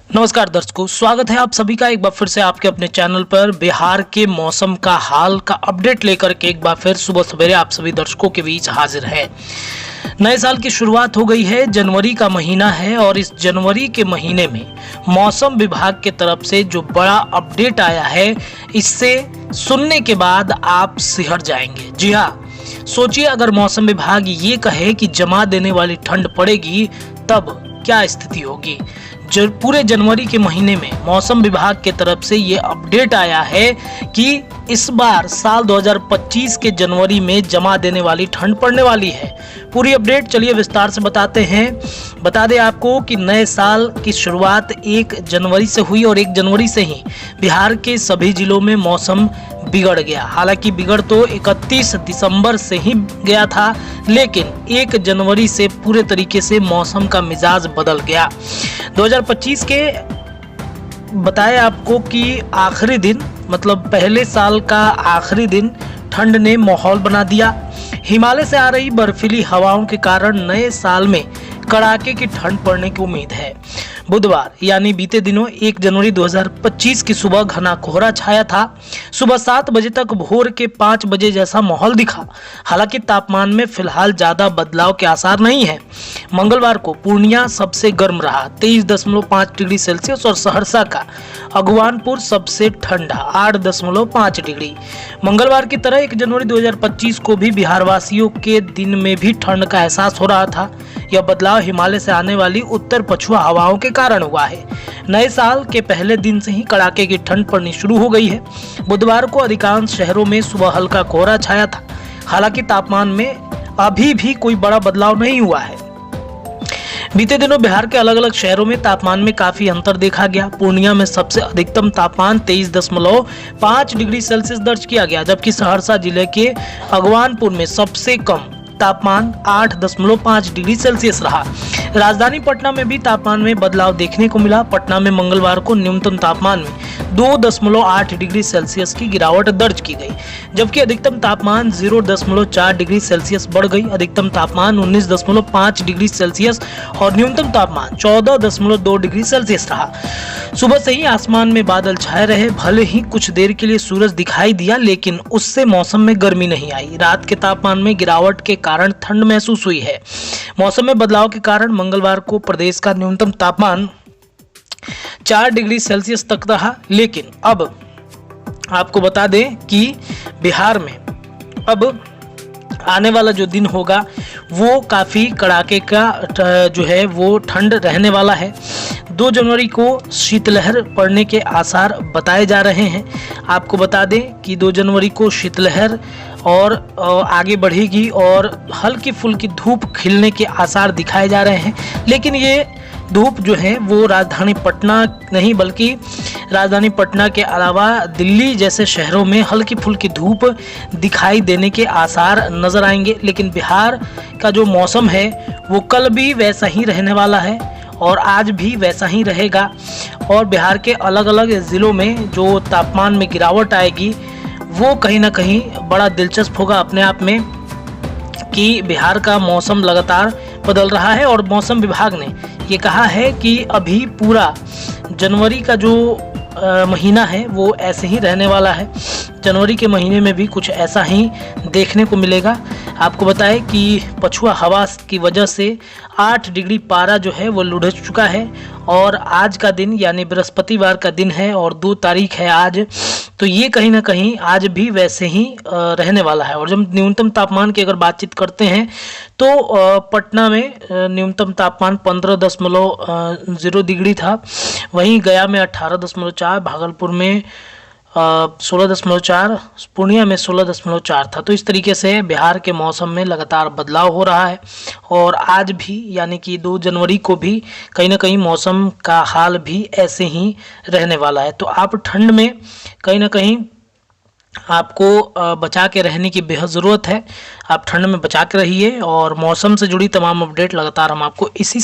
नमस्कार दर्शकों, स्वागत है आप सभी का एक बार फिर से आपके अपने चैनल पर बिहार के मौसम का हाल का अपडेट लेकर के एक बार फिर सुबह सवेरे आप सभी दर्शकों के बीच हाजिर है। नए साल की शुरुआत हो गई है, जनवरी का महीना है और इस जनवरी के महीने में मौसम विभाग के तरफ से जो बड़ा अपडेट आया है, इससे सुनने के बाद आप सिहर जाएंगे। जी हाँ, सोचिए अगर मौसम विभाग ये कहे कि जमा देने वाली ठंड पड़ेगी तब क्या स्थिति होगी। पूरे जनवरी के महीने में मौसम विभाग के तरफ से ये अपडेट आया है कि इस बार साल 2025 के जनवरी में जमा देने वाली ठंड पड़ने वाली है। पूरी अपडेट चलिए विस्तार से बताते हैं। बता दें आपको कि नए साल की शुरुआत 1 जनवरी से हुई और 1 जनवरी से ही बिहार के सभी जिलों में मौसम बिगड़ गया। हालांकि बिगड़ तो 31 दिसंबर से ही गया था, लेकिन 1 जनवरी से पूरे तरीके से मौसम का मिजाज बदल गया। 2025 के बताया आपको कि आखिरी दिन, मतलब पहले साल का आखिरी दिन ठंड ने माहौल बना दिया। हिमालय से आ रही बर्फीली हवाओं के कारण नए साल में कड़ाके की ठंड पड़ने की उम्मीद है। बुधवार यानी बीते दिनों 1 जनवरी 2025 की सुबह घना कोहरा छाया था। सुबह 7 बजे तक भोर के 5 बजे जैसा माहौल दिखा। हालांकि तापमान में फिलहाल ज्यादा बदलाव के आसार नहीं है। मंगलवार को पूर्णिया सबसे गर्म रहा 23.5 डिग्री सेल्सियस और सहरसा का अगवानपुर सबसे ठंडा 8.5 डिग्री। मंगलवार की तरह 1 जनवरी 2025 को भी बिहार वासियों के दिन में भी ठंड का एहसास हो रहा था। यह बदलाव हिमालय से आने वाली उत्तर पछुआ हवाओं के कारण हुआ है। नए साल के पहले दिन से ही कड़ाके की ठंड पड़नी शुरू हो गई है। बुधवार को अधिकांश शहरों में सुबह हल्का कोहरा छाया था। हालांकि तापमान में अभी भी कोई बड़ा बदलाव नहीं हुआ है। बीते दिनों बिहार के अलग अलग शहरों में तापमान में काफी अंतर देखा गया। पूर्णिया में सबसे अधिकतम तापमान 23.5 डिग्री सेल्सियस दर्ज किया गया, जबकि सहरसा जिले के अगवानपुर में सबसे कम तापमान 8.5 डिग्री सेल्सियस रहा। राजधानी पटना में भी तापमान में बदलाव देखने को मिला। पटना में मंगलवार को न्यूनतम तापमान में 2.8 डिग्री सेल्सियस की गिरावट दर्ज की गई, जबकि अधिकतम तापमान 0.4 डिग्री सेल्सियस बढ़ गई। अधिकतम तापमान 19.5 डिग्री सेल्सियस और न्यूनतम तापमान 14.2 डिग्री सेल्सियस रहा। सुबह से ही आसमान में बादल छाए रहे। भले ही कुछ देर के लिए सूरज दिखाई दिया, लेकिन उससे मौसम में गर्मी नहीं आई। रात के तापमान में गिरावट के कारण ठंड महसूस हुई है। मौसम में बदलाव के कारण मंगलवार को प्रदेश का न्यूनतम तापमान 4 डिग्री सेल्सियस तक रहा। लेकिन अब आपको बता दें कि बिहार में अब आने वाला जो दिन होगा वो काफ़ी कड़ाके का जो है वो ठंड रहने वाला है। 2 जनवरी को शीतलहर पड़ने के आसार बताए जा रहे हैं। आपको बता दें कि 2 जनवरी को शीतलहर और आगे बढ़ेगी और हल्की फुल्की धूप खिलने के आसार दिखाए जा रहे हैं। लेकिन ये धूप जो है वो राजधानी पटना नहीं, बल्कि राजधानी पटना के अलावा दिल्ली जैसे शहरों में हल्की फुल्की धूप दिखाई देने के आसार नज़र आएंगे। लेकिन बिहार का जो मौसम है वो कल भी वैसा ही रहने वाला है और आज भी वैसा ही रहेगा। और बिहार के अलग अलग ज़िलों में जो तापमान में गिरावट आएगी वो कहीं ना कहीं बड़ा दिलचस्प होगा अपने आप में, कि बिहार का मौसम लगातार बदल रहा है। और मौसम विभाग ने ये कहा है कि अभी पूरा जनवरी का जो महीना है वो ऐसे ही रहने वाला है। जनवरी के महीने में भी कुछ ऐसा ही देखने को मिलेगा। आपको बताएं कि पछुआ हवा की वजह से 8 डिग्री पारा जो है वो लुढ़क चुका है और आज का दिन यानी बृहस्पतिवार का दिन है और 2 तारीख है आज। तो ये कहीं ना कहीं आज भी वैसे ही रहने वाला है। और जब न्यूनतम तापमान की अगर बातचीत करते हैं तो पटना में न्यूनतम तापमान 15.0 डिग्री था। वहीं गया में 18.4, भागलपुर में 16.4, पूर्णिया में 16.4 था। तो इस तरीके से बिहार के मौसम में लगातार बदलाव हो रहा है और आज भी यानी कि 2 जनवरी को भी कहीं ना कहीं मौसम का हाल भी ऐसे ही रहने वाला है। तो आप ठंड में कहीं ना कहीं आपको बचा के रहने की बेहद ज़रूरत है। आप ठंड में बचा के रहिए और मौसम से जुड़ी तमाम अपडेट लगातार हम आपको इसी